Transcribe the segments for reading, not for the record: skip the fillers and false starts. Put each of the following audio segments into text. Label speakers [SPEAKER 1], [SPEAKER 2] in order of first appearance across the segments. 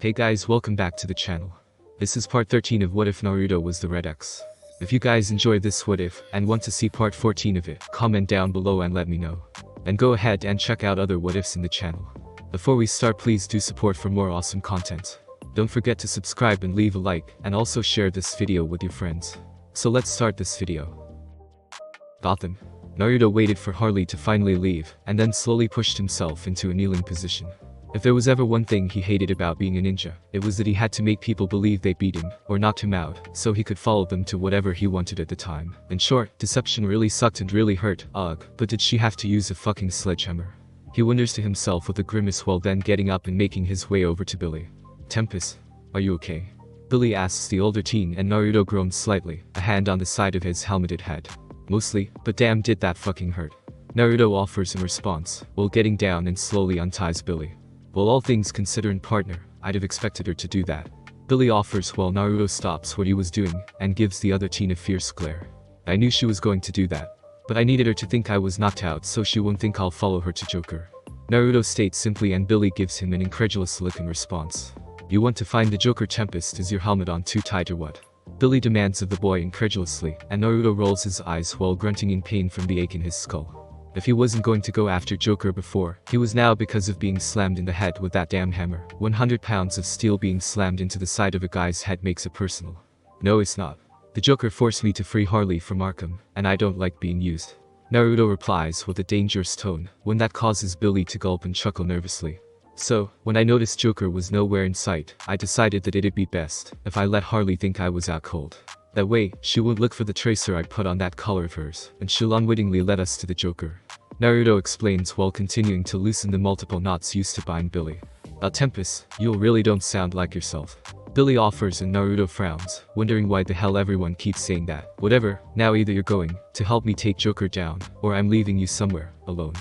[SPEAKER 1] Hey guys, welcome back to the channel. This is part 13 of What If Naruto Was the Red X. If you guys enjoyed this what if and want to see part 14 of it, comment down below and let me know. And go ahead and check out other what ifs in the channel. Before we start, please do support for more awesome content. Don't forget to subscribe and leave a like, and also share this video with your friends. So let's start this video. Gotham. Naruto waited for Harley to finally leave, and then slowly pushed himself into a kneeling position. If there was ever one thing he hated about being a ninja, it was that he had to make people believe they beat him, or knocked him out, so he could follow them to whatever he wanted at the time. In short, deception really sucked and really hurt. Ugh, but did she have to use a fucking sledgehammer? He wonders to himself with a grimace while then getting up and making his way over to Billy. Tempest, are you okay? Billy asks the older teen, and Naruto groans slightly, a hand on the side of his helmeted head. Mostly, but damn did that fucking hurt. Naruto offers in response, while getting down and slowly unties Billy. Well, all things considered, partner, I'd have expected her to do that. Billy offers while Naruto stops what he was doing and gives the other teen a fierce glare. I knew she was going to do that. But I needed her to think I was knocked out so she won't think I'll follow her to Joker. Naruto states simply, and Billy gives him an incredulous look in response. You want to find the Joker? Tempest, is your helmet on too tight or what? Billy demands of the boy incredulously, and Naruto rolls his eyes while grunting in pain from the ache in his skull. If he wasn't going to go after Joker before, he was now because of being slammed in the head with that damn hammer. 100 pounds of steel being slammed into the side of a guy's head makes it personal. No, it's not. The Joker forced me to free Harley from Arkham, and I don't like being used. Naruto replies with a dangerous tone, when that causes Billy to gulp and chuckle nervously. So, when I noticed Joker was nowhere in sight, I decided that it'd be best if I let Harley think I was out cold. That way, she won't look for the tracer I put on that collar of hers, and she'll unwittingly lead us to the Joker. Naruto explains while continuing to loosen the multiple knots used to bind Billy. Tempest, you really don't sound like yourself. Billy offers and Naruto frowns, wondering why the hell everyone keeps saying that. Whatever, now either you're going to help me take Joker down, or I'm leaving you somewhere, alone.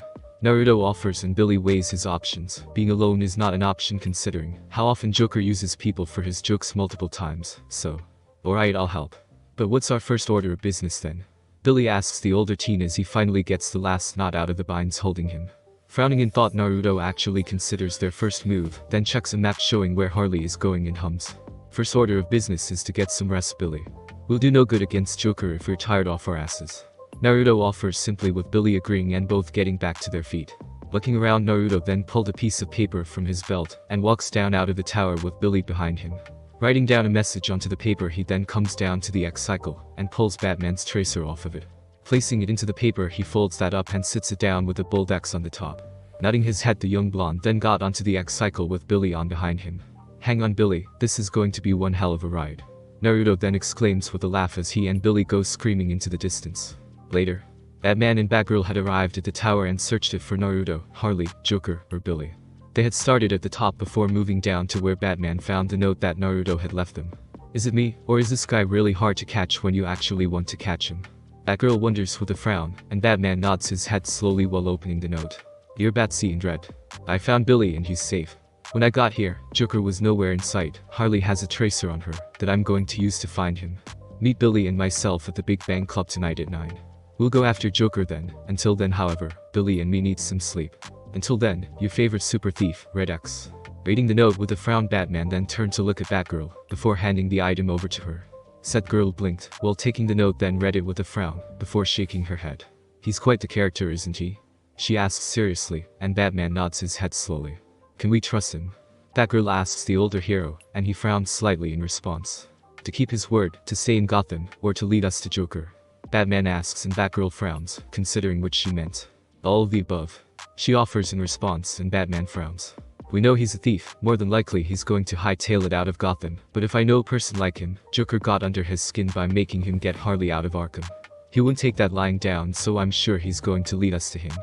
[SPEAKER 1] Naruto offers and Billy weighs his options. Being alone is not an option considering how often Joker uses people for his jokes multiple times, so. Alright, I'll help. But what's our first order of business then? Billy asks the older teen as he finally gets the last knot out of the binds holding him. Frowning in thought, Naruto actually considers their first move, then checks a map showing where Harley is going and hums. First order of business is to get some rest, Billy. We'll do no good against Joker if we're tired off our asses. Naruto offers simply, with Billy agreeing and both getting back to their feet. Looking around, Naruto then pulled a piece of paper from his belt and walks down out of the tower with Billy behind him. Writing down a message onto the paper, he then comes down to the X-Cycle and pulls Batman's tracer off of it. Placing it into the paper, he folds that up and sits it down with a bold X on the top. Nodding his head, the young blonde then got onto the X-Cycle with Billy on behind him. Hang on, Billy, this is going to be one hell of a ride. Naruto then exclaims with a laugh as he and Billy go screaming into the distance. Later, Batman and Batgirl had arrived at the tower and searched it for Naruto, Harley, Joker, or Billy. They had started at the top before moving down to where Batman found the note that Naruto had left them. Is it me, or is this guy really hard to catch when you actually want to catch him? Batgirl wonders with a frown, and Batman nods his head slowly while opening the note. Dear Batsy and Red. I found Billy and he's safe. When I got here, Joker was nowhere in sight. Harley has a tracer on her that I'm going to use to find him. Meet Billy and myself at the Big Bang Club tonight at 9. We'll go after Joker then. Until then, however, Billy and me need some sleep. Until then, your favorite super thief, Red X. Reading the note with a frown, Batman then turned to look at Batgirl before handing the item over to her. Said girl blinked while taking the note, then read it with a frown before shaking her head. He's quite the character, isn't he? She asks seriously, and Batman nods his head slowly. Can we trust him? Batgirl asks the older hero, and he frowns slightly in response. To keep his word, to stay in Gotham, or to lead us to Joker? Batman asks and Batgirl frowns, considering what she meant. All of the above. She offers in response and Batman frowns. We know he's a thief, more than likely he's going to hightail it out of Gotham, but if I know a person like him, Joker got under his skin by making him get Harley out of Arkham. He wouldn't take that lying down, so I'm sure he's going to lead us to him.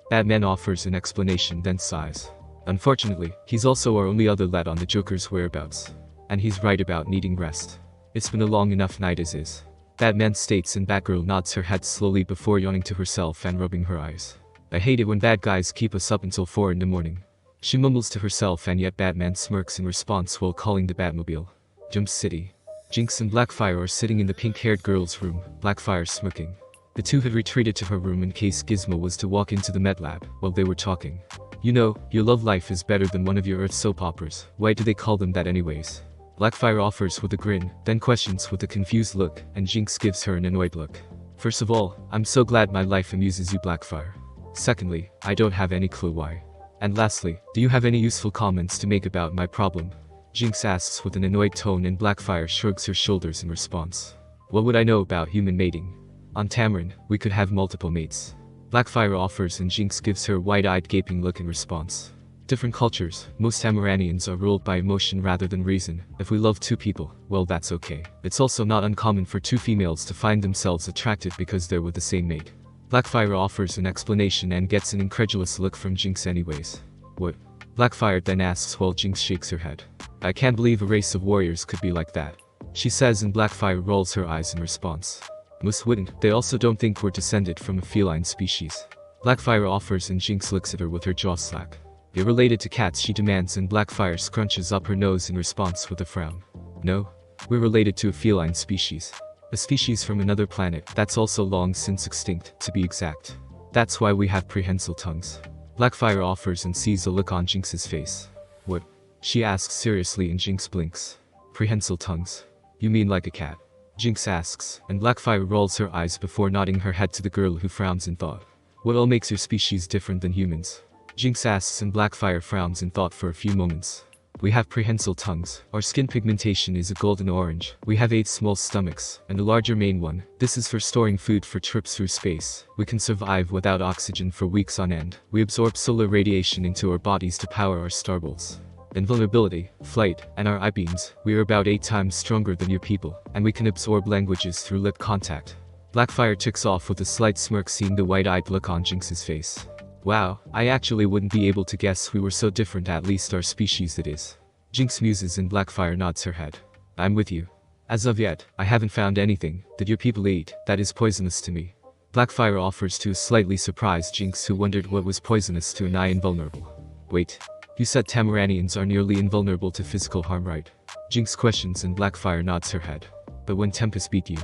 [SPEAKER 1] Batman offers an explanation then sighs. Unfortunately, he's also our only other lead on the Joker's whereabouts. And he's right about needing rest. It's been a long enough night as is. Batman states and Batgirl nods her head slowly before yawning to herself and rubbing her eyes. I hate it when bad guys keep us up until 4 in the morning. She mumbles to herself, and yet Batman smirks in response while calling the Batmobile. Jump City. Jinx and Blackfire are sitting in the pink-haired girl's room, Blackfire smirking. The two had retreated to her room in case Gizmo was to walk into the med lab while they were talking. You know, your love life is better than one of your Earth soap operas. Why do they call them that anyways? Blackfire offers with a grin, then questions with a confused look, and Jinx gives her an annoyed look. First of all, I'm so glad my life amuses you, Blackfire. Secondly, I don't have any clue why. And lastly, do you have any useful comments to make about my problem? Jinx asks with an annoyed tone, and Blackfire shrugs her shoulders in response. What would I know about human mating? On Tamarin, we could have multiple mates. Blackfire offers, and Jinx gives her a wide-eyed gaping look in response. Different cultures, most Tamaranians are ruled by emotion rather than reason. If we love two people, well, that's okay. It's also not uncommon for two females to find themselves attracted because they're with the same mate. Blackfire offers an explanation and gets an incredulous look from Jinx anyways. What? Blackfire then asks while Jinx shakes her head. I can't believe a race of warriors could be like that, she says, and Blackfire rolls her eyes in response. Most wouldn't. They also don't think we're descended from a feline species. Blackfire offers, and Jinx looks at her with her jaw slack. You're related to cats, she demands, and Blackfire scrunches up her nose in response with a frown. No. We're related to a feline species. A species from another planet that's also long since extinct, to be exact. That's why we have prehensile tongues. Blackfire offers and sees a look on Jinx's face. What? She asks seriously, and Jinx blinks. Prehensile tongues? You mean like a cat? Jinx asks, and Blackfire rolls her eyes before nodding her head to the girl, who frowns in thought. What all makes your species different than humans? Jinx asks, and Blackfire frowns in thought for a few moments. We have prehensile tongues. Our skin pigmentation is a golden orange. We have 8 small stomachs, and a larger main one. This is for storing food for trips through space. We can survive without oxygen for weeks on end. We absorb solar radiation into our bodies to power our starbolts. Invulnerability, flight, and our I-beams. We are about 8 times stronger than your people, and we can absorb languages through lip contact. Blackfire ticks off with a slight smirk, seeing the wide-eyed look on Jinx's face. Wow, I actually wouldn't be able to guess we were so different, at least our species that is. Jinx muses, and Blackfire nods her head. I'm with you. As of yet, I haven't found anything that your people eat that is poisonous to me. Blackfire offers to a slightly surprised Jinx, who wondered what was poisonous to an eye invulnerable. Wait. You said Tamaranians are nearly invulnerable to physical harm, right? Jinx questions, and Blackfire nods her head. But when Tempest beat you?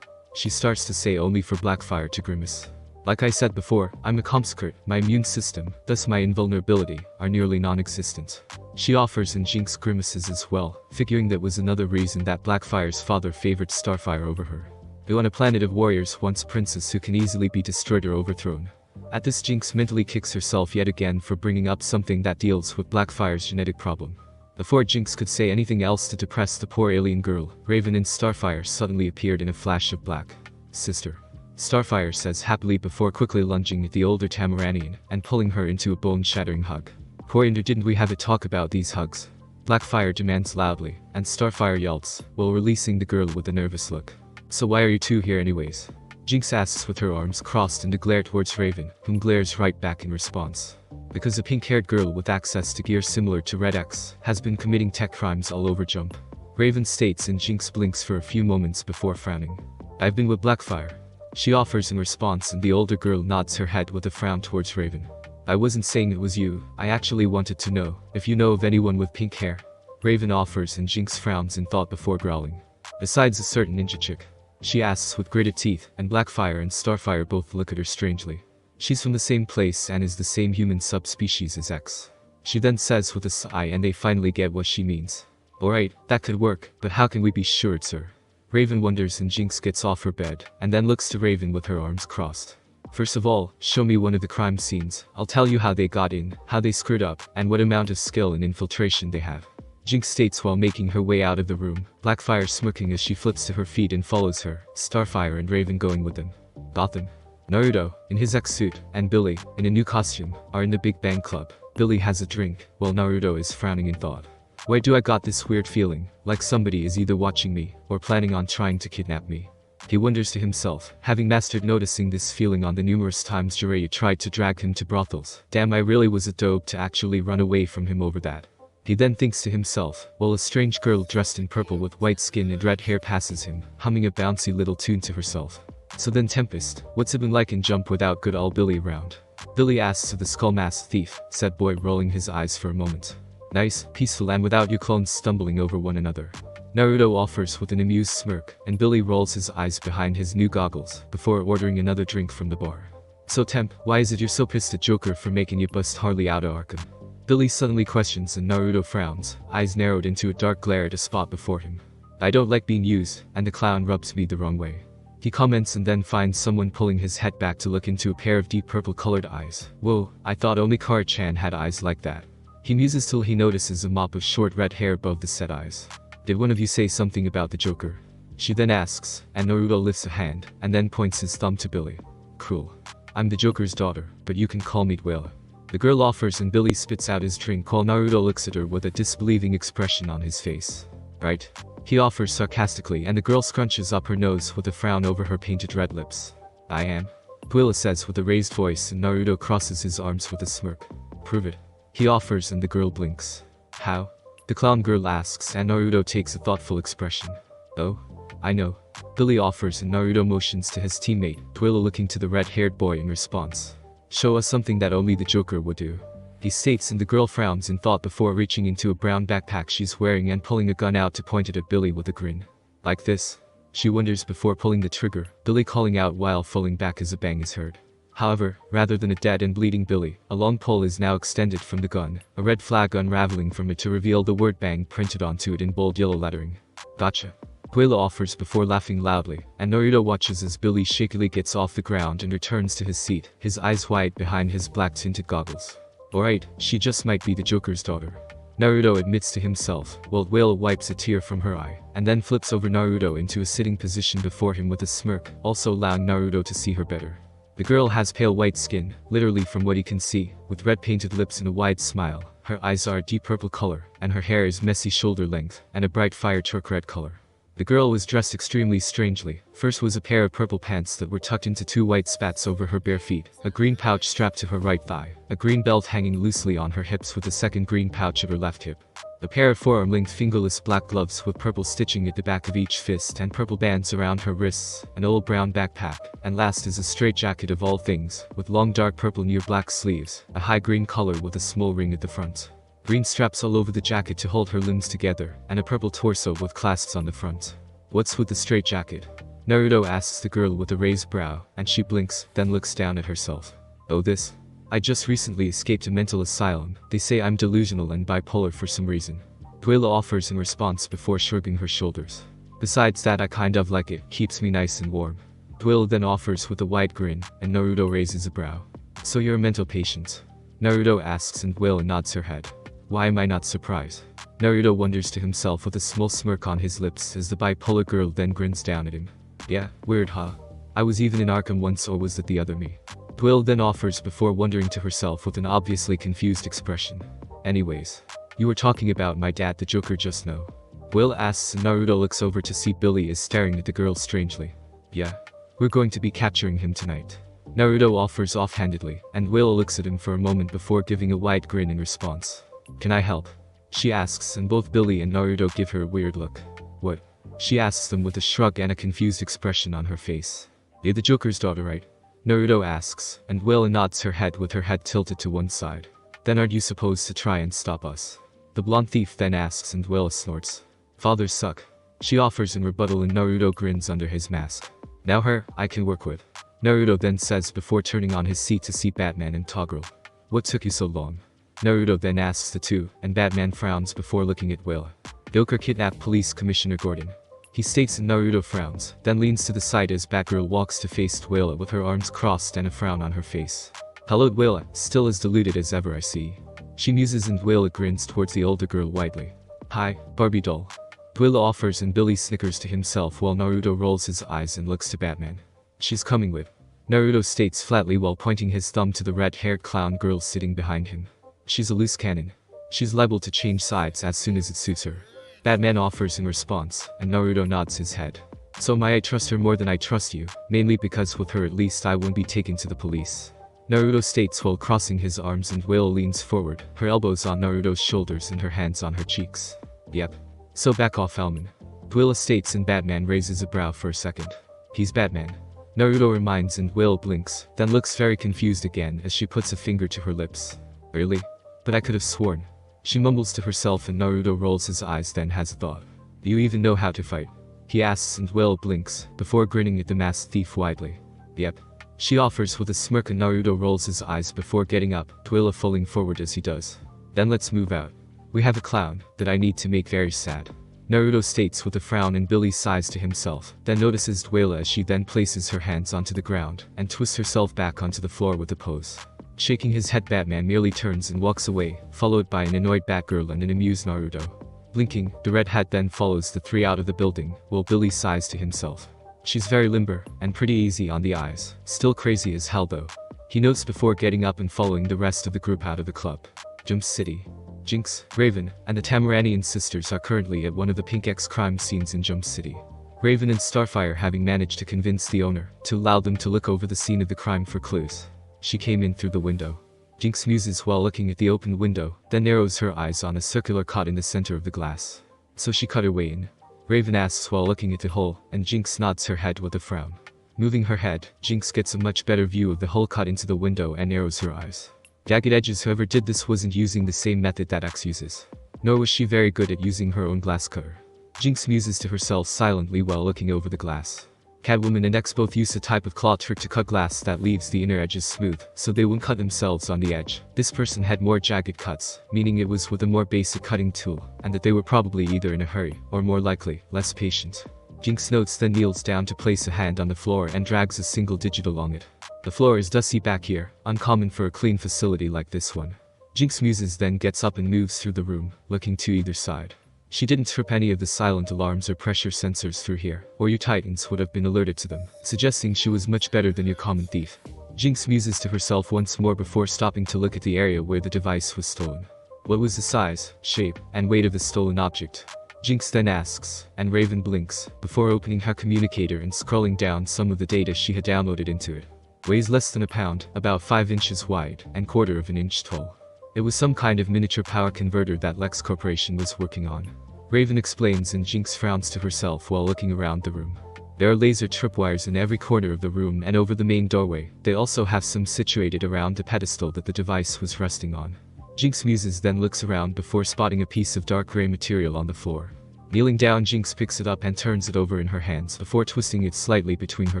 [SPEAKER 1] She starts to say, only for Blackfire to grimace. Like I said before, I'm a comscurt. My immune system, thus my invulnerability, are nearly non-existent. She offers, and Jinx grimaces as well, figuring that was another reason that Blackfire's father favored Starfire over her. Though on a planet of warriors, once princess who can easily be destroyed or overthrown. At this, Jinx mentally kicks herself yet again for bringing up something that deals with Blackfire's genetic problem. Before Jinx could say anything else to depress the poor alien girl, Raven and Starfire suddenly appeared in a flash of black. Sister. Starfire says happily before quickly lunging at the older Tamaranian and pulling her into a bone-shattering hug. Coriander, didn't we have a talk about these hugs? Blackfire demands loudly, and Starfire yelps, while releasing the girl with a nervous look. So why are you two here anyways? Jinx asks with her arms crossed and a glare towards Raven, whom glares right back in response. Because a pink-haired girl with access to gear similar to Red X has been committing tech crimes all over Jump. Raven states, and Jinx blinks for a few moments before frowning. I've been with Blackfire. She offers in response, and the older girl nods her head with a frown towards Raven. I wasn't saying it was you, I actually wanted to know if you know of anyone with pink hair. Raven offers, and Jinx frowns in thought before growling. Besides a certain ninja chick. She asks with gritted teeth, and Blackfire and Starfire both look at her strangely. She's from the same place and is the same human subspecies as X. She then says with a sigh, and they finally get what she means. Alright, that could work, but how can we be sure it's her? Raven wonders, and Jinx gets off her bed, and then looks to Raven with her arms crossed. First of all, show me one of the crime scenes. I'll tell you how they got in, how they screwed up, and what amount of skill and infiltration they have. Jinx states while making her way out of the room, Blackfire smirking as she flips to her feet and follows her, Starfire and Raven going with them. Gotham. Naruto, in his X suit, and Billy, in a new costume, are in the Big Bang Club. Billy has a drink, while Naruto is frowning in thought. Why do I got this weird feeling, like somebody is either watching me, or planning on trying to kidnap me? He wonders to himself, having mastered noticing this feeling on the numerous times Jiraiya tried to drag him to brothels. Damn, I really was a dope to actually run away from him over that. He then thinks to himself, while a strange girl dressed in purple with white skin and red hair passes him, humming a bouncy little tune to herself. So then Tempest, what's it been like in Jump without good old Billy around? Billy asks of the skull-masked thief, said boy, rolling his eyes for a moment. Nice, peaceful, and without you clones stumbling over one another. Naruto offers with an amused smirk, and Billy rolls his eyes behind his new goggles, before ordering another drink from the bar. So Temp, why is it you're so pissed at Joker for making you bust Harley out of Arkham? Billy suddenly questions and Naruto frowns, eyes narrowed into a dark glare at a spot before him. I don't like being used, and the clown rubs me the wrong way. He comments and then finds someone pulling his head back to look into a pair of deep purple colored eyes. Whoa, I thought only Kara-chan had eyes like that. He muses till he notices a mop of short red hair above the set eyes. Did one of you say something about the Joker? She then asks, and Naruto lifts a hand, and then points his thumb to Billy. Cruel. I'm the Joker's daughter, but you can call me Dwayla. The girl offers and Billy spits out his drink while Naruto looks at her with a disbelieving expression on his face. Right? He offers sarcastically and the girl scrunches up her nose with a frown over her painted red lips. I am. Dwayla says with a raised voice and Naruto crosses his arms with a smirk. Prove it. He offers and the girl blinks. How? The clown girl asks and Naruto takes a thoughtful expression. Oh? I know. Billy offers and Naruto motions to his teammate, Dwayla looking to the red-haired boy in response. Show us something that only the Joker would do. He states and the girl frowns in thought before reaching into a brown backpack she's wearing and pulling a gun out to point it at Billy with a grin. Like this? She wonders before pulling the trigger, Billy calling out while falling back as a bang is heard. However, rather than a dead and bleeding Billy, a long pole is now extended from the gun, a red flag unraveling from it to reveal the word bang printed onto it in bold yellow lettering. Gotcha. Dwayla offers before laughing loudly, and Naruto watches as Billy shakily gets off the ground and returns to his seat, his eyes wide behind his black-tinted goggles. Alright, she just might be the Joker's daughter. Naruto admits to himself, while Dwayla wipes a tear from her eye, and then flips over Naruto into a sitting position before him with a smirk, also allowing Naruto to see her better. The girl has pale white skin, literally from what he can see, with red painted lips and a wide smile. Her eyes are a deep purple color, and her hair is messy shoulder length, and a bright fire turquoise red color. The girl was dressed extremely strangely. First was a pair of purple pants that were tucked into two white spats over her bare feet, a green pouch strapped to her right thigh, a green belt hanging loosely on her hips with a second green pouch at her left hip, a pair of forearm-length fingerless black gloves with purple stitching at the back of each fist and purple bands around her wrists, an old brown backpack, and last is a straight jacket of all things, with long dark purple near black sleeves, a high green collar with a small ring at the front. Green straps all over the jacket to hold her limbs together, and a purple torso with clasps on the front. What's with the straight jacket? Naruto asks the girl with a raised brow, and she blinks, then looks down at herself. Oh this? I just recently escaped a mental asylum. They say I'm delusional and bipolar for some reason. Dwayla offers in response before shrugging her shoulders. Besides that I kind of like it, keeps me nice and warm. Dwayla then offers with a wide grin, and Naruto raises a brow. So you're a mental patient? Naruto asks and Dwayla nods her head. Why am I not surprised? Naruto wonders to himself with a small smirk on his lips as the bipolar girl then grins down at him. Yeah, weird huh? I was even in Arkham once, or was that the other me? Dwayla then offers before wondering to herself with an obviously confused expression. Anyways, you were talking about my dad the Joker just now. Dwayla asks and Naruto looks over to see Billy is staring at the girl strangely. Yeah, we're going to be capturing him tonight. Naruto offers offhandedly, and Dwayla looks at him for a moment before giving a wide grin in response. Can I help? She asks and both Billy and Naruto give her a weird look. What? She asks them with a shrug and a confused expression on her face. You're the Joker's daughter, right? Naruto asks, and Dwayla nods her head with her head tilted to one side. Then aren't you supposed to try and stop us? The blonde thief then asks and Dwayla snorts. Fathers suck. She offers in rebuttal and Naruto grins under his mask. Now her, I can work with. Naruto then says before turning on his seat to see Batman and Toggle. What took you so long? Naruto then asks the two, and Batman frowns before looking at Dwayla. Joker kidnapped Police Commissioner Gordon. He states and Naruto frowns, then leans to the side as Batgirl walks to face Dwayla with her arms crossed and a frown on her face. Hello Dwayla, still as deluded as ever I see. She muses and Dwayla grins towards the older girl widely. Hi, Barbie doll. Dwayla offers and Billy snickers to himself while Naruto rolls his eyes and looks to Batman. She's coming with. Naruto states flatly while pointing his thumb to the red-haired clown girl sitting behind him. She's a loose cannon. She's liable to change sides as soon as it suits her. Batman offers in response, and Naruto nods his head. So may I trust her more than I trust you, mainly because with her at least I won't be taken to the police. Naruto states while crossing his arms and Dwayla leans forward, her elbows on Naruto's shoulders and her hands on her cheeks. Yep. So back off Elman. Dwayla states and Batman raises a brow for a second. He's Batman. Naruto reminds and Dwayla blinks, then looks very confused again as she puts a finger to her lips. Really? But I could have sworn. She mumbles to herself and Naruto rolls his eyes then has a thought. Do you even know how to fight? He asks and Dwayla blinks, before grinning at the masked thief widely. Yep. She offers with a smirk and Naruto rolls his eyes before getting up, Dwayla falling forward as he does. Then let's move out. We have a clown that I need to make very sad. Naruto states with a frown, and Billy sighs to himself, then notices Dwayla as she then places her hands onto the ground and twists herself back onto the floor with a pose. Shaking his head, Batman merely turns and walks away, followed by an annoyed Batgirl and an amused Naruto. Blinking, the Red Hat then follows the three out of the building, while Billy sighs to himself. She's very limber and pretty easy on the eyes, still crazy as hell though. He notes before getting up and following the rest of the group out of the club. Jump City. Jinx, Raven, and the Tamaranian sisters are currently at one of the Pink X crime scenes in Jump City. Raven and Starfire having managed to convince the owner to allow them to look over the scene of the crime for clues. She came in through the window. Jinx muses while looking at the open window, then narrows her eyes on a circular cut in the center of the glass. So she cut her way in. Raven asks while looking at the hole, and Jinx nods her head with a frown. Moving her head, Jinx gets a much better view of the hole cut into the window and narrows her eyes. Jagged Edges, whoever did this, wasn't using the same method that X uses. Nor was she very good at using her own glass cutter. Jinx muses to herself silently while looking over the glass. Catwoman and X both use a type of claw trick to cut glass that leaves the inner edges smooth, so they won't cut themselves on the edge. This person had more jagged cuts, meaning it was with a more basic cutting tool, and that they were probably either in a hurry, or more likely, less patient. Jinx notes, then kneels down to place a hand on the floor and drags a single digit along it. The floor is dusty back here, uncommon for a clean facility like this one. Jinx muses, then gets up and moves through the room, looking to either side. She didn't trip any of the silent alarms or pressure sensors through here, or you titans would have been alerted to them, suggesting she was much better than your common thief. Jinx muses to herself once more before stopping to look at the area where the device was stolen. What was the size, shape, and weight of the stolen object? Jinx then asks, and Raven blinks, before opening her communicator and scrolling down some of the data she had downloaded into it. Weighs less than a pound, about 5 inches wide, and quarter of an inch tall. It was some kind of miniature power converter that Lex Corporation was working on. Raven explains, and Jinx frowns to herself while looking around the room. There are laser tripwires in every corner of the room and over the main doorway. They also have some situated around the pedestal that the device was resting on. Jinx muses, then looks around before spotting a piece of dark gray material on the floor. Kneeling down, Jinx picks it up and turns it over in her hands before twisting it slightly between her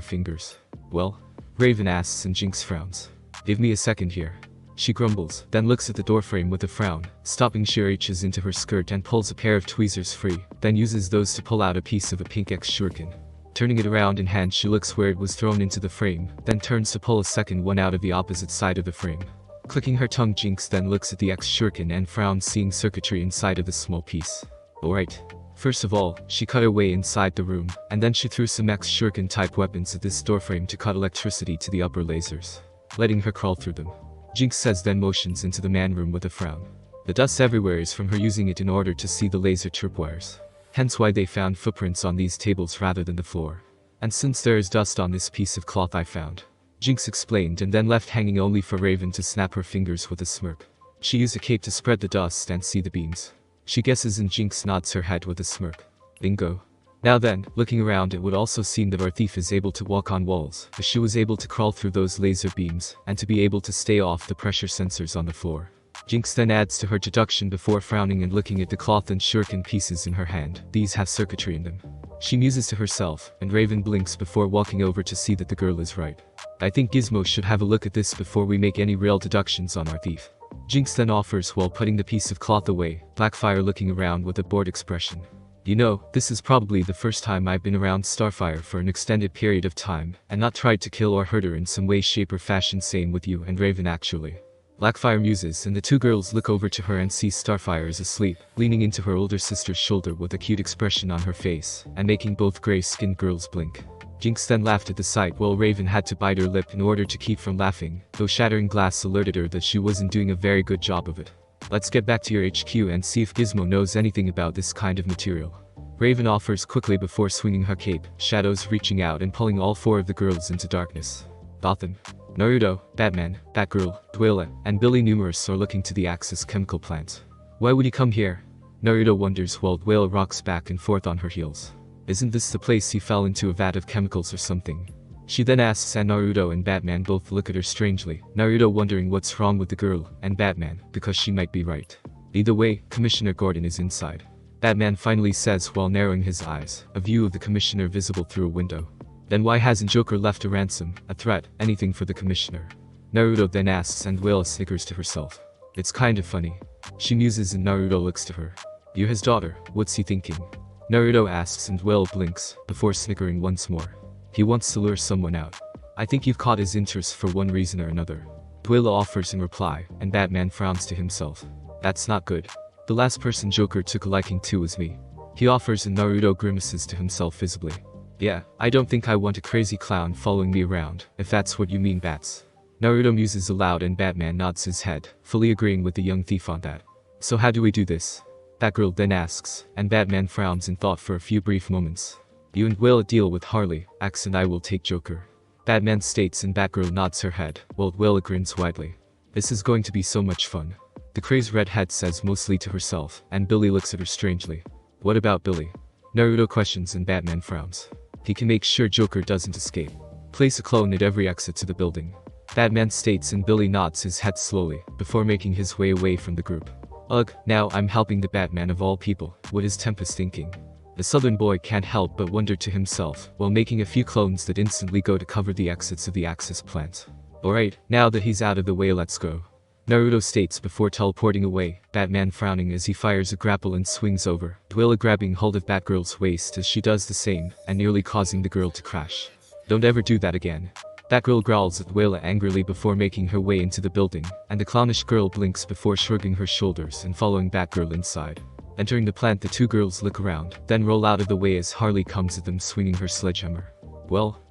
[SPEAKER 1] fingers. Well? Raven asks, and Jinx frowns. Give me a second here. She grumbles, then looks at the doorframe with a frown, stopping. She reaches into her skirt and pulls a pair of tweezers free, then uses those to pull out a piece of a pink X shuriken. Turning it around in hand, she looks where it was thrown into the frame, then turns to pull a second one out of the opposite side of the frame. Clicking her tongue, Jinx then looks at the X shuriken and frowns, seeing circuitry inside of the small piece. Alright. First of all, she cut her way inside the room, and then she threw some X shuriken type weapons at this doorframe to cut electricity to the upper lasers, letting her crawl through them. Jinx says, then motions into the man room with a frown. The dust everywhere is from her using it in order to see the laser tripwires. Hence why they found footprints on these tables rather than the floor. And since there is dust on this piece of cloth I found. Jinx explained, and then left hanging only for Raven to snap her fingers with a smirk. She used a cape to spread the dust and see the beams. She guesses, and Jinx nods her head with a smirk. Bingo. Now then, looking around, it would also seem that our thief is able to walk on walls, as she was able to crawl through those laser beams, and to be able to stay off the pressure sensors on the floor. Jinx then adds to her deduction before frowning and looking at the cloth and shuriken pieces in her hand. These have circuitry in them. She muses to herself, and Raven blinks before walking over to see that the girl is right. I think Gizmo should have a look at this before we make any real deductions on our thief. Jinx then offers while putting the piece of cloth away, Blackfire looking around with a bored expression. You know, this is probably the first time I've been around Starfire for an extended period of time, and not tried to kill or hurt her in some way, shape or fashion. Same with you and Raven actually. Blackfire muses, and the two girls look over to her and see Starfire is asleep, leaning into her older sister's shoulder with a cute expression on her face, and making both gray-skinned girls blink. Jinx then laughed at the sight while Raven had to bite her lip in order to keep from laughing, though shattering glass alerted her that she wasn't doing a very good job of it. Let's get back to your HQ and see if Gizmo knows anything about this kind of material. Raven offers quickly before swinging her cape, shadows reaching out and pulling all four of the girls into darkness. Gotham. Naruto, Batman, Batgirl, Dwayla, and Billy Numerous are looking to the Axis chemical plant. Why would he come here? Naruto wonders while Dwayla rocks back and forth on her heels. Isn't this the place he fell into a vat of chemicals or something? She then asks, and Naruto and Batman both look at her strangely, Naruto wondering what's wrong with the girl, and Batman, because she might be right. Either way, Commissioner Gordon is inside. Batman finally says while narrowing his eyes, a view of the Commissioner visible through a window. Then why hasn't Joker left a ransom, a threat, anything for the Commissioner? Naruto then asks, and Dwayla snickers to herself. It's kind of funny. She muses and Naruto looks to her. "You're his daughter, what's he thinking?" Naruto asks and Dwayla blinks, before snickering once more. "He wants to lure someone out. I think you've caught his interest for one reason or another." Dwayla offers in reply, and Batman frowns to himself. "That's not good. The last person Joker took a liking to was me." He offers and Naruto grimaces to himself visibly. "Yeah, I don't think I want a crazy clown following me around, if that's what you mean, Bats." Naruto muses aloud and Batman nods his head, fully agreeing with the young thief on that. "So how do we do this?" Batgirl then asks, and Batman frowns in thought for a few brief moments. "You and Dwayla deal with Harley, Axe and I will take Joker." Batman states and Batgirl nods her head, while Dwayla grins widely. "This is going to be so much fun." The crazed redhead says mostly to herself, and Billy looks at her strangely. "What about Billy?" Naruto questions and Batman frowns. "He can make sure Joker doesn't escape. Place a clone at every exit to the building." Batman states and Billy nods his head slowly, before making his way away from the group. "Ugh, now I'm helping the Batman of all people, what is Tempest thinking?" The southern boy can't help but wonder to himself, while making a few clones that instantly go to cover the exits of the Axis plant. "Alright, now that he's out of the way, let's go," Naruto states before teleporting away, Batman frowning as he fires a grapple and swings over, Dwayla grabbing hold of Batgirl's waist as she does the same, and nearly causing the girl to crash. "Don't ever do that again." Batgirl growls at Dwayla angrily before making her way into the building, and the clownish girl blinks before shrugging her shoulders and following Batgirl inside. Entering the plant, the two girls look around, then roll out of the way as Harley comes at them swinging her sledgehammer. Well,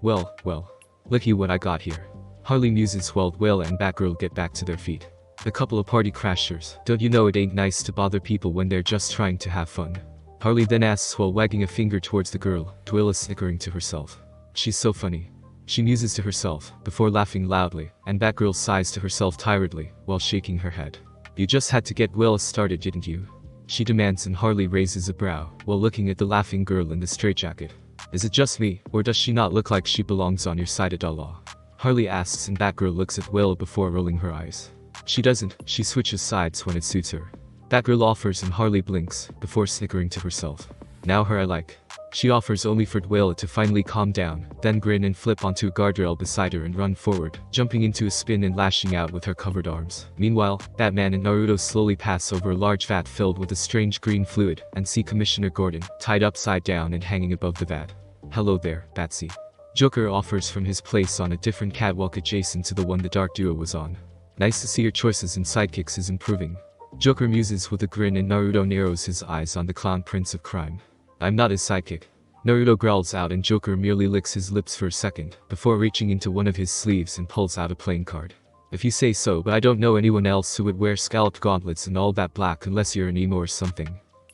[SPEAKER 1] looky what I got here." Harley muses while Dwayla and Batgirl get back to their feet. "A couple of party crashers, don't you know it ain't nice to bother people when they're just trying to have fun?" Harley then asks while wagging a finger towards the girl, Dwayla snickering to herself. "She's so funny." She muses to herself, before laughing loudly, and Batgirl sighs to herself tiredly, while shaking her head. "You just had to get Dwayla started, didn't you?" she demands, and Harley raises a brow, while looking at the laughing girl in the straitjacket. "Is it just me, or does she not look like she belongs on your side at all?" Harley asks, and Batgirl looks at Dwayla before rolling her eyes. She doesn't, she switches sides when it suits her. Batgirl offers and Harley blinks, before snickering to herself. "Now her I like." She offers only for Dwayla to finally calm down, then grin and flip onto a guardrail beside her and run forward, jumping into a spin and lashing out with her covered arms. Meanwhile, Batman and Naruto slowly pass over a large vat filled with a strange green fluid, and see Commissioner Gordon, tied upside down and hanging above the vat. "Hello there, Batsy." Joker offers from his place on a different catwalk adjacent to the one the Dark Duo was on. "Nice to see your choices in sidekicks is improving." Joker muses with a grin and Naruto narrows his eyes on the clown prince of crime. "I'm not his sidekick." Naruto growls out and Joker merely licks his lips for a second, before reaching into one of his sleeves and pulls out a playing card. "If you say so, but I don't know anyone else who would wear scalloped gauntlets and all that black unless you're an emo or something."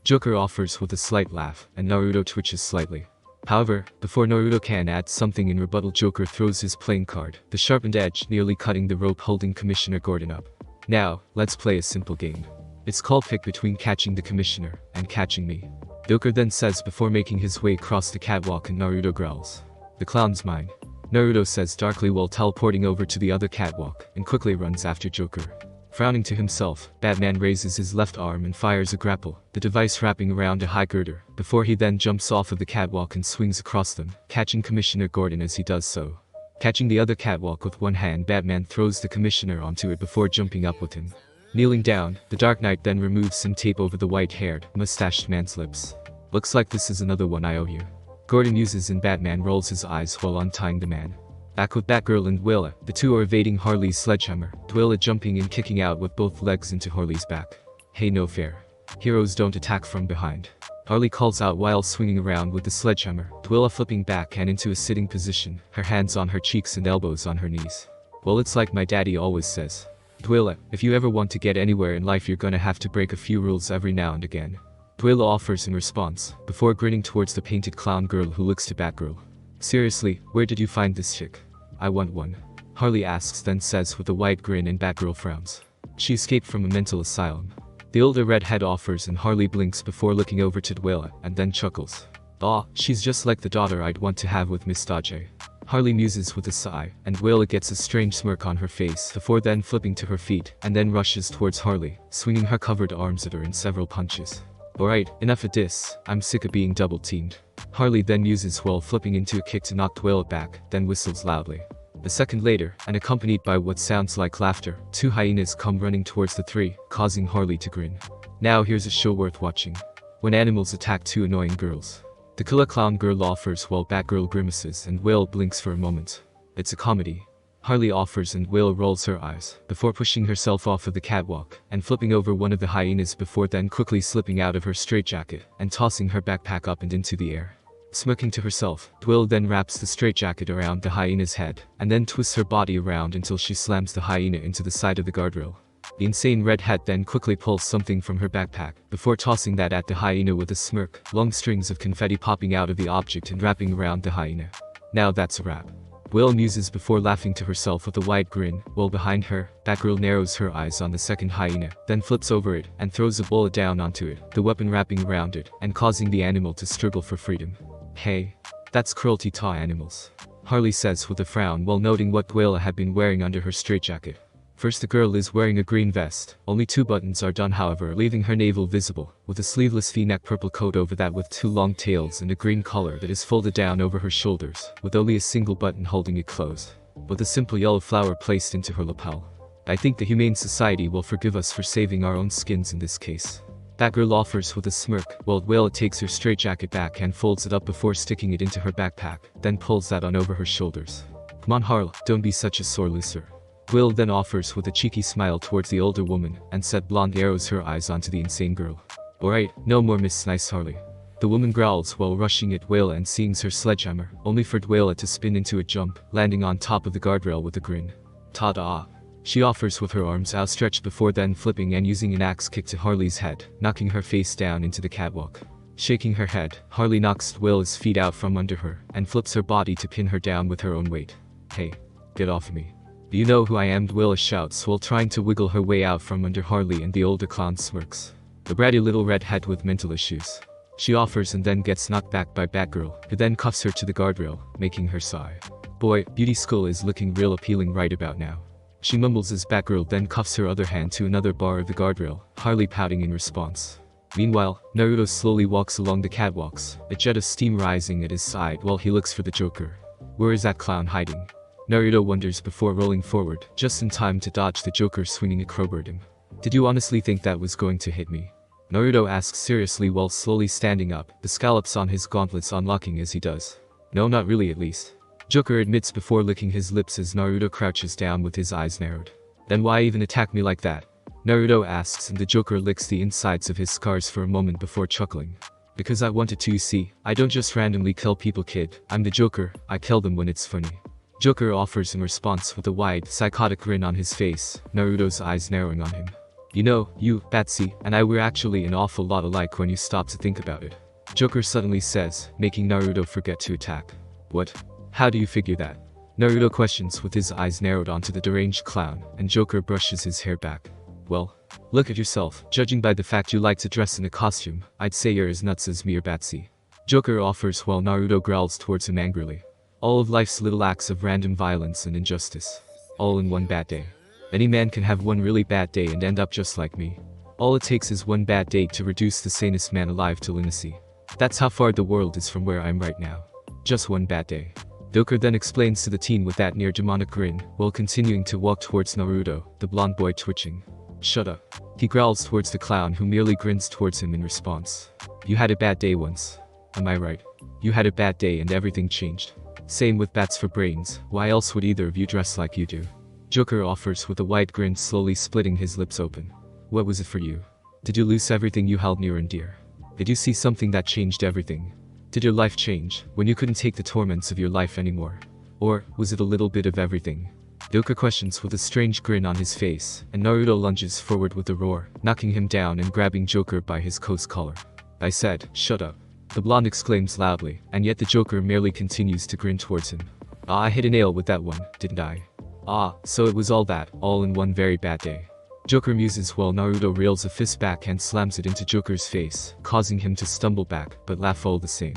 [SPEAKER 1] Joker offers with a slight laugh, and Naruto twitches slightly. However, before Naruto can add something in rebuttal, Joker throws his playing card, the sharpened edge nearly cutting the rope holding Commissioner Gordon up. "Now, let's play a simple game. It's called pick between catching the Commissioner and catching me." Joker then says before making his way across the catwalk, and Naruto growls. "The clown's mine," Naruto says darkly while teleporting over to the other catwalk, and quickly runs after Joker. Frowning to himself, Batman raises his left arm and fires a grapple, the device wrapping around a high girder, before he then jumps off of the catwalk and swings across them, catching Commissioner Gordon as he does so. Catching the other catwalk with one hand, Batman throws the Commissioner onto it before jumping up with him. Kneeling down, the Dark Knight then removes some tape over the white-haired, mustached man's lips. "Looks like this is another one I owe you." Gordon uses and Batman rolls his eyes while untying the man. Back with Batgirl and Dwayla, the two are evading Harley's sledgehammer, Dwayla jumping and kicking out with both legs into Harley's back. "Hey, no fair. Heroes don't attack from behind." Harley calls out while swinging around with the sledgehammer, Dwayla flipping back and into a sitting position, her hands on her cheeks and elbows on her knees. "Well, it's like my daddy always says. Dwayla, if you ever want to get anywhere in life, you're gonna have to break a few rules every now and again." Dwayla offers in response, before grinning towards the painted clown girl who looks to Batgirl. "Seriously, where did you find this chick?" "I want one," Harley asks then says with a wide grin, and Batgirl frowns. "She escaped from a mental asylum." The older redhead offers and Harley blinks before looking over to Dwayla, and then chuckles. "Aw, she's just like the daughter I'd want to have with Miss Dodge." Harley muses with a sigh, and Dwayla gets a strange smirk on her face before then flipping to her feet, and then rushes towards Harley, swinging her covered arms at her in several punches. "Alright, enough of this, I'm sick of being double-teamed." Harley then uses while flipping into a kick to knock Dwayla back, then whistles loudly. A second later, and accompanied by what sounds like laughter, two hyenas come running towards the three, causing Harley to grin. Now here's a show worth watching. When animals attack two annoying girls. The killer clown girl offers while Batgirl grimaces and Whale blinks for a moment. It's a comedy. Harley offers and Whale rolls her eyes, before pushing herself off of the catwalk, and flipping over one of the hyenas before then quickly slipping out of her straitjacket, and tossing her backpack up and into the air. Smirking to herself, Whale then wraps the straitjacket around the hyena's head, and then twists her body around until she slams the hyena into the side of the guardrail. The insane redhead then quickly pulls something from her backpack, before tossing that at the hyena with a smirk, long strings of confetti popping out of the object and wrapping around the hyena. Now that's a wrap. Whale muses before laughing to herself with a wide grin, while behind her, Batgirl narrows her eyes on the second hyena, then flips over it, and throws a bullet down onto it, the weapon wrapping around it, and causing the animal to struggle for freedom. Hey. That's cruelty to animals. Harley says with a frown while noting what Whale had been wearing under her straitjacket. First, the girl is wearing a green vest, only 2 buttons are done however, leaving her navel visible, with a sleeveless v-neck purple coat over that with 2 long tails and a green collar that is folded down over her shoulders, with only a single button holding it closed, with a simple yellow flower placed into her lapel. I think the Humane Society will forgive us for saving our own skins in this case. Batgirl offers with a smirk, while Whale takes her straitjacket back and folds it up before sticking it into her backpack, then pulls that on over her shoulders. Come on Harley, don't be such a sore loser. Will then offers with a cheeky smile towards the older woman, and said blonde arrows her eyes onto the insane girl. Alright, no more Miss Nice Harley. The woman growls while rushing at Whale and seeing her sledgehammer, only for Whale to spin into a jump, landing on top of the guardrail with a grin. Ta-da! She offers with her arms outstretched before then flipping and using an axe kick to Harley's head, knocking her face down into the catwalk. Shaking her head, Harley knocks Whale's feet out from under her, and flips her body to pin her down with her own weight. Hey. Get off me. Do you know who I am? Whale shouts while trying to wiggle her way out from under Harley, and the older clown smirks. The bratty little redhead with mental issues. She offers and then gets knocked back by Batgirl, who then cuffs her to the guardrail, making her sigh. Boy, beauty school is looking real appealing right about now. She mumbles as Batgirl then cuffs her other hand to another bar of the guardrail, Harley pouting in response. Meanwhile, Naruto slowly walks along the catwalks, a jet of steam rising at his side while he looks for the Joker. Where is that clown hiding? Naruto wonders before rolling forward, just in time to dodge the Joker swinging a crowbar at him. Did you honestly think that was going to hit me? Naruto asks seriously while slowly standing up, the scallops on his gauntlets unlocking as he does. No, not really at least. Joker admits before licking his lips as Naruto crouches down with his eyes narrowed. Then why even attack me like that? Naruto asks, and the Joker licks the insides of his scars for a moment before chuckling. Because I wanted to, you see. I don't just randomly kill people, kid. I'm the Joker, I kill them when it's funny. Joker offers in response with a wide, psychotic grin on his face, Naruto's eyes narrowing on him. You know, you, Batsy, and I were actually an awful lot alike when you stop to think about it. Joker suddenly says, making Naruto forget to attack. What? How do you figure that? Naruto questions with his eyes narrowed onto the deranged clown, and Joker brushes his hair back. Well, look at yourself. Judging by the fact you like to dress in a costume, I'd say you're as nuts as me or Batsy. Joker offers while Naruto growls towards him angrily. All of life's little acts of random violence and injustice. All in one bad day. Any man can have one really bad day and end up just like me. All it takes is one bad day to reduce the sanest man alive to lunacy. That's how far the world is from where I'm right now. Just one bad day. Joker then explains to the teen with that near demonic grin, while continuing to walk towards Naruto, the blonde boy twitching. Shut up. He growls towards the clown who merely grins towards him in response. You had a bad day once. Am I right? You had a bad day and everything changed. Same with bats for brains, why else would either of you dress like you do? Joker offers with a wide grin, slowly splitting his lips open. What was it for you? Did you lose everything you held near and dear? Did you see something that changed everything? Did your life change, when you couldn't take the torments of your life anymore? Or, was it a little bit of everything? Joker questions with a strange grin on his face, and Naruto lunges forward with a roar, knocking him down and grabbing Joker by his coat collar. I said, shut up. The blonde exclaims loudly, and yet the Joker merely continues to grin towards him. Ah, I hit a nail with that one, didn't I? Ah, so it was all that, all in one very bad day. Joker muses while Naruto reels a fist back and slams it into Joker's face, causing him to stumble back, but laugh all the same.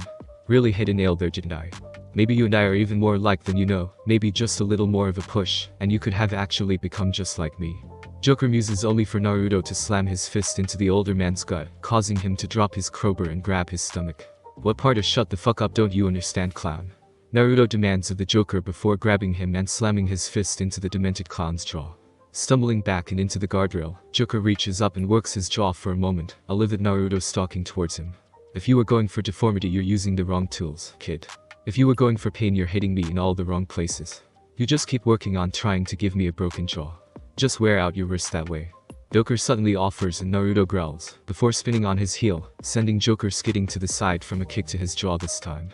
[SPEAKER 1] Really hit a nail there, didn't I? Maybe you and I are even more alike than you know, maybe just a little more of a push, and you could have actually become just like me. Joker muses only for Naruto to slam his fist into the older man's gut, causing him to drop his crowbar and grab his stomach. What part of shut the fuck up don't you understand, clown? Naruto demands of the Joker before grabbing him and slamming his fist into the demented clown's jaw. Stumbling back and into the guardrail, Joker reaches up and works his jaw for a moment, a livid Naruto stalking towards him. If you were going for deformity, you're using the wrong tools, kid. If you were going for pain, you're hitting me in all the wrong places. You just keep working on trying to give me a broken jaw. Just wear out your wrist that way. Joker suddenly offers and Naruto growls, before spinning on his heel, sending Joker skidding to the side from a kick to his jaw this time.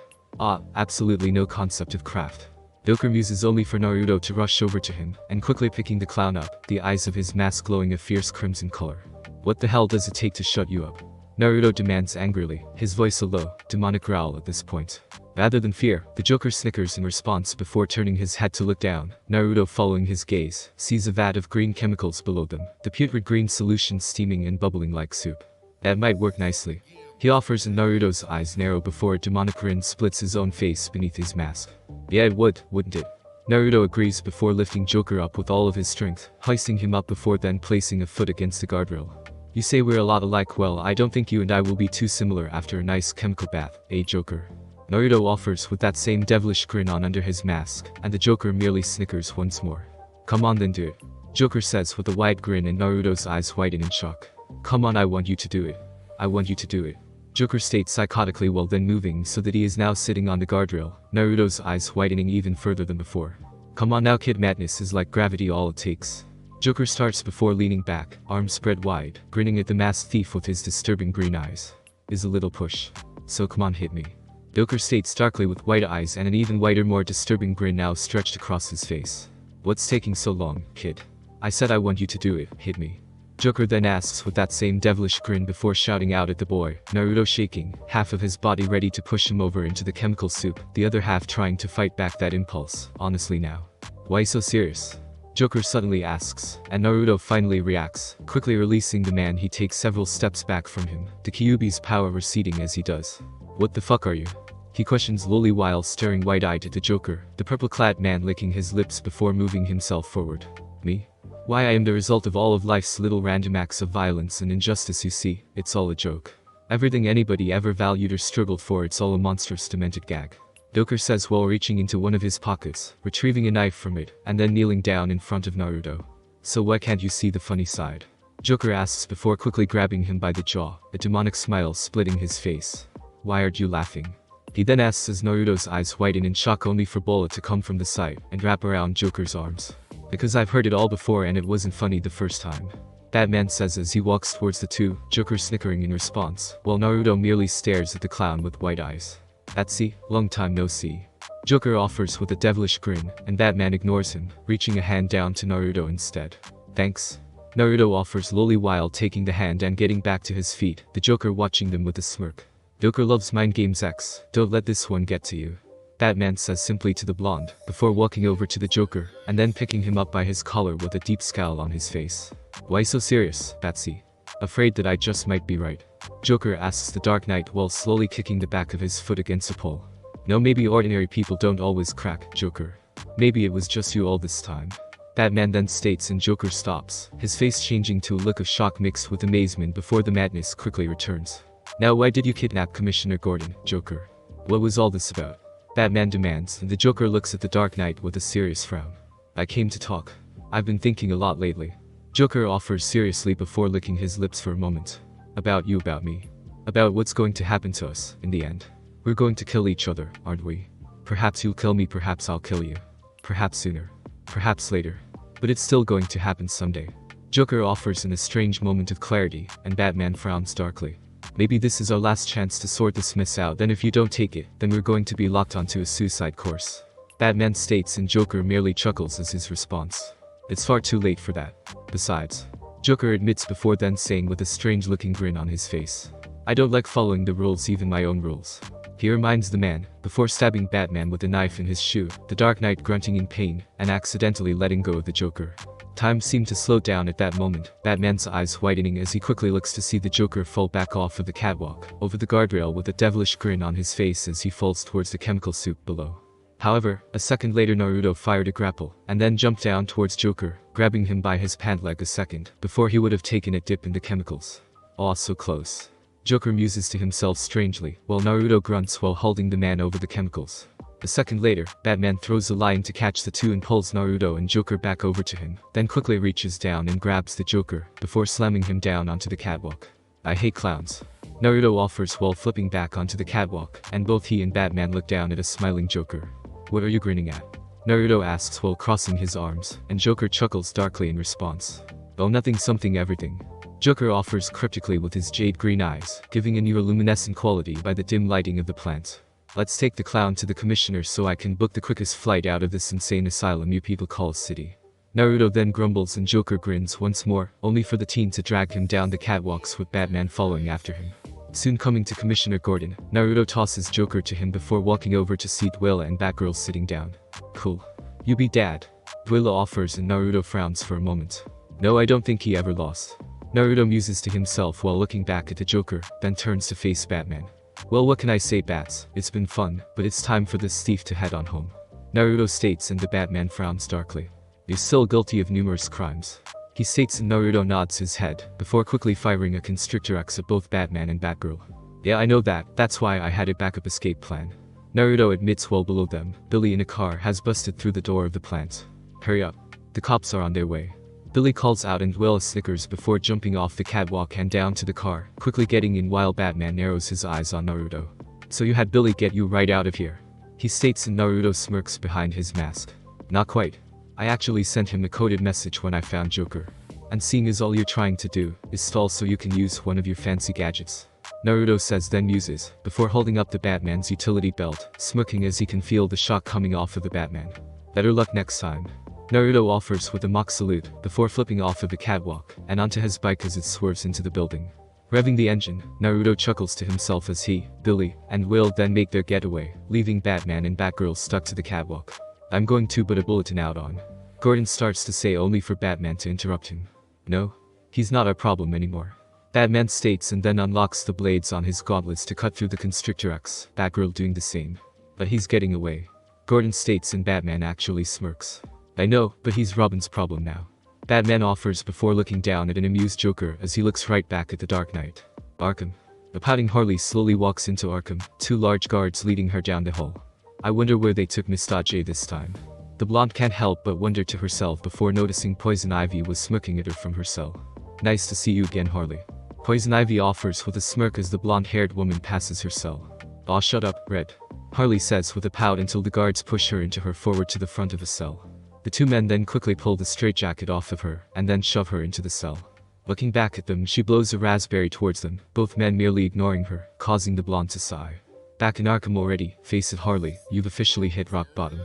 [SPEAKER 1] Absolutely no concept of craft. Joker muses only for Naruto to rush over to him, and quickly picking the clown up, the eyes of his mask glowing a fierce crimson color. What the hell does it take to shut you up? Naruto demands angrily, his voice a low, demonic growl at this point. Rather than fear, the Joker snickers in response before turning his head to look down. Naruto, following his gaze, sees a vat of green chemicals below them, the putrid green solution steaming and bubbling like soup. That might work nicely. He offers and Naruto's eyes narrow before a demonic grin splits his own face beneath his mask. Yeah, it would, wouldn't it? Naruto agrees before lifting Joker up with all of his strength, hoisting him up before then placing a foot against the guardrail. You say we're a lot alike. Well, I don't think you and I will be too similar after a nice chemical bath, eh, Joker? Naruto offers with that same devilish grin on under his mask, and the Joker merely snickers once more. Come on then, do it. Joker says with a wide grin and Naruto's eyes widen in shock. Come on, I want you to do it. I want you to do it. Joker states psychotically while then moving so that he is now sitting on the guardrail, Naruto's eyes widening even further than before. Come on now, kid, madness is like gravity, all it takes. Joker starts before leaning back, arms spread wide, grinning at the masked thief with his disturbing green eyes. Is a little push. So come on, hit me. Joker states darkly with white eyes and an even whiter, more disturbing grin now stretched across his face. What's taking so long, kid? I said I want you to do it, hit me. Joker then asks with that same devilish grin before shouting out at the boy, Naruto shaking, half of his body ready to push him over into the chemical soup, the other half trying to fight back that impulse. Honestly now. Why so serious? Joker suddenly asks, and Naruto finally reacts, quickly releasing the man. He takes several steps back from him, the Kyuubi's power receding as he does. What the fuck are you? He questions lowly while staring wide-eyed at the Joker, the purple-clad man licking his lips before moving himself forward. Me? Why, I am the result of all of life's little random acts of violence and injustice, you see, it's all a joke. Everything anybody ever valued or struggled for, it's all a monstrous demented gag. Joker says while reaching into one of his pockets, retrieving a knife from it, and then kneeling down in front of Naruto. So why can't you see the funny side? Joker asks before quickly grabbing him by the jaw, a demonic smile splitting his face. Why aren't you laughing? He then asks as Naruto's eyes widen in shock only for Bola to come from the side and wrap around Joker's arms. Because I've heard it all before and it wasn't funny the first time. That man says as he walks towards the two, Joker snickering in response, while Naruto merely stares at the clown with white eyes. That's long time no see. Joker offers with a devilish grin, and Batman ignores him, reaching a hand down to Naruto instead. Thanks. Naruto offers lowly while taking the hand and getting back to his feet, the Joker watching them with a smirk. Joker loves mind games X, don't let this one get to you. Batman says simply to the blonde, before walking over to the Joker, and then picking him up by his collar with a deep scowl on his face. Why so serious, Batsy? Afraid that I just might be right. Joker asks the Dark Knight while slowly kicking the back of his foot against a pole. No, maybe ordinary people don't always crack, Joker. Maybe it was just you all this time. Batman then states and Joker stops, his face changing to a look of shock mixed with amazement before the madness quickly returns. Now why did you kidnap Commissioner Gordon, Joker? What was all this about? Batman demands, and the Joker looks at the Dark Knight with a serious frown. I came to talk. I've been thinking a lot lately. Joker offers seriously before licking his lips for a moment. About you, about me. About what's going to happen to us, in the end. We're going to kill each other, aren't we? Perhaps you'll kill me, perhaps I'll kill you. Perhaps sooner. Perhaps later. But it's still going to happen someday. Joker offers in a strange moment of clarity, and Batman frowns darkly. Maybe this is our last chance to sort this mess out, then if you don't take it, then we're going to be locked onto a suicide course. Batman states and Joker merely chuckles as his response. It's far too late for that. Besides, Joker admits before then saying with a strange-looking grin on his face. I don't like following the rules, even my own rules. He reminds the man, before stabbing Batman with a knife in his shoe, the Dark Knight grunting in pain, and accidentally letting go of the Joker. Time seemed to slow down at that moment, Batman's eyes widening as he quickly looks to see the Joker fall back off of the catwalk, over the guardrail with a devilish grin on his face as he falls towards the chemical soup below. However, a second later Naruto fired a grapple, and then jumped down towards Joker, grabbing him by his pant leg a second, before he would have taken a dip in the chemicals. Aw, so close. Joker muses to himself strangely, while Naruto grunts while holding the man over the chemicals. A second later, Batman throws a line to catch the two and pulls Naruto and Joker back over to him, then quickly reaches down and grabs the Joker, before slamming him down onto the catwalk. I hate clowns. Naruto offers while flipping back onto the catwalk, and both he and Batman look down at a smiling Joker. What are you grinning at? Naruto asks while crossing his arms, and Joker chuckles darkly in response. Oh, nothing, something, everything. Joker offers cryptically with his jade green eyes, giving a new luminescent quality by the dim lighting of the plant. Let's take the clown to the commissioner so I can book the quickest flight out of this insane asylum you people call a city. Naruto then grumbles and Joker grins once more, only for the teen to drag him down the catwalks with Batman following after him. Soon coming to Commissioner Gordon, Naruto tosses Joker to him before walking over to see Dwayla and Batgirl sitting down. Cool. You beat Dad. Dwayla offers and Naruto frowns for a moment. No, I don't think he ever lost. Naruto muses to himself while looking back at the Joker, then turns to face Batman. Well, what can I say, Bats? It's been fun, but it's time for this thief to head on home. Naruto states and the Batman frowns darkly. He's still guilty of numerous crimes. He states and Naruto nods his head, before quickly firing a Constrictor X at both Batman and Batgirl. Yeah, I know that, that's why I had a backup escape plan. Naruto admits while below them, Billy in a car has busted through the door of the plant. Hurry up. The cops are on their way. Billy calls out and Dwayla snickers before jumping off the catwalk and down to the car, quickly getting in while Batman narrows his eyes on Naruto. So you had Billy get you right out of here? He states and Naruto smirks behind his mask. Not quite. I actually sent him a coded message when I found Joker. And seeing as all you're trying to do is stall so you can use one of your fancy gadgets. Naruto says then muses, before holding up the Batman's utility belt, smirking as he can feel the shock coming off of the Batman. Better luck next time. Naruto offers with a mock salute, before flipping off of the catwalk, and onto his bike as it swerves into the building. Revving the engine, Naruto chuckles to himself as he, Billy, and Will then make their getaway, leaving Batman and Batgirl stuck to the catwalk. I'm going to put a bulletin out on. Gordon starts to say only for Batman to interrupt him. No? He's not our problem anymore. Batman states and then unlocks the blades on his gauntlets to cut through the Constrictor X, Batgirl doing the same. But he's getting away. Gordon states and Batman actually smirks. I know, but he's Robin's problem now. Batman offers before looking down at an amused Joker as he looks right back at the Dark Knight. Arkham. A pouting Harley slowly walks into Arkham, two large guards leading her down the hall. I wonder where they took Miss Dodge this time. The blonde can't help but wonder to herself before noticing Poison Ivy was smirking at her from her cell. Nice to see you again, Harley. Poison Ivy offers with a smirk as the blonde-haired woman passes her cell. Aw, shut up, Red. Harley says with a pout until the guards push her into her forward to the front of a cell. The two men then quickly pull the straitjacket off of her, and then shove her into the cell. Looking back at them, she blows a raspberry towards them, both men merely ignoring her, causing the blonde to sigh. Back in Arkham already, face it Harley, you've officially hit rock bottom.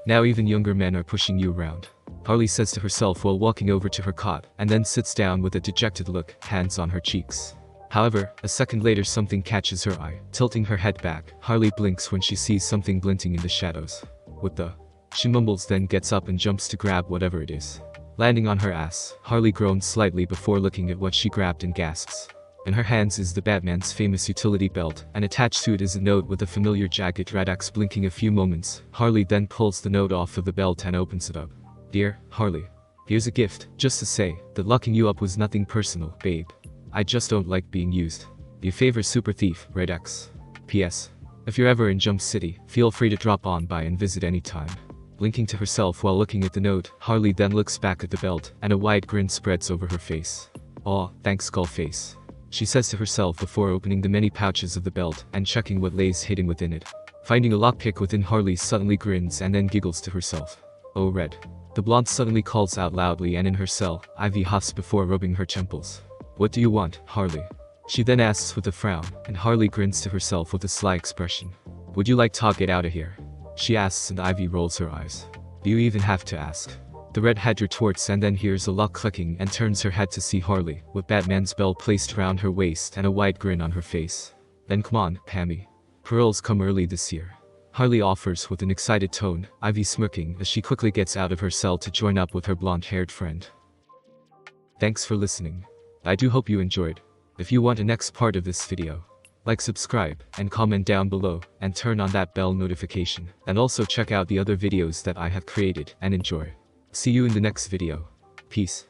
[SPEAKER 1] Now even younger men are pushing you around. Harley says to herself while walking over to her cot, and then sits down with a dejected look, hands on her cheeks. However, a second later something catches her eye. Tilting her head back, Harley blinks when she sees something glinting in the shadows. What the? She mumbles then gets up and jumps to grab whatever it is. Landing on her ass, Harley groans slightly before looking at what she grabbed and gasps. In her hands is the Batman's famous utility belt, and attached to it is a note with a familiar jagged red X blinking a few moments. Harley then pulls the note off of the belt and opens it up. Dear Harley, here's a gift, just to say that locking you up was nothing personal, babe. I just don't like being used. Your favorite super thief, Red X. P.S. If you're ever in Jump City, feel free to drop on by and visit anytime. Blinking to herself while looking at the note, Harley then looks back at the belt, and a wide grin spreads over her face. Aw, thanks Skullface. She says to herself before opening the many pouches of the belt and checking what lays hidden within it. Finding a lockpick within, Harley suddenly grins and then giggles to herself. Oh Red. The blonde suddenly calls out loudly, and in her cell, Ivy huffs before rubbing her temples. What do you want, Harley? She then asks with a frown, and Harley grins to herself with a sly expression. Would you like to get out of here? She asks and Ivy rolls her eyes. Do you even have to ask? The redhead retorts and then hears a lock clicking and turns her head to see Harley, with Batman's belt placed around her waist and a wide grin on her face. Then come on, Pammy. Pearls come early this year. Harley offers with an excited tone, Ivy smirking as she quickly gets out of her cell to join up with her blonde-haired friend. Thanks for listening. I do hope you enjoyed. If you want the next part of this video, like, subscribe, and comment down below, and turn on that bell notification, and also check out the other videos that I have created, and enjoy. See you in the next video. Peace.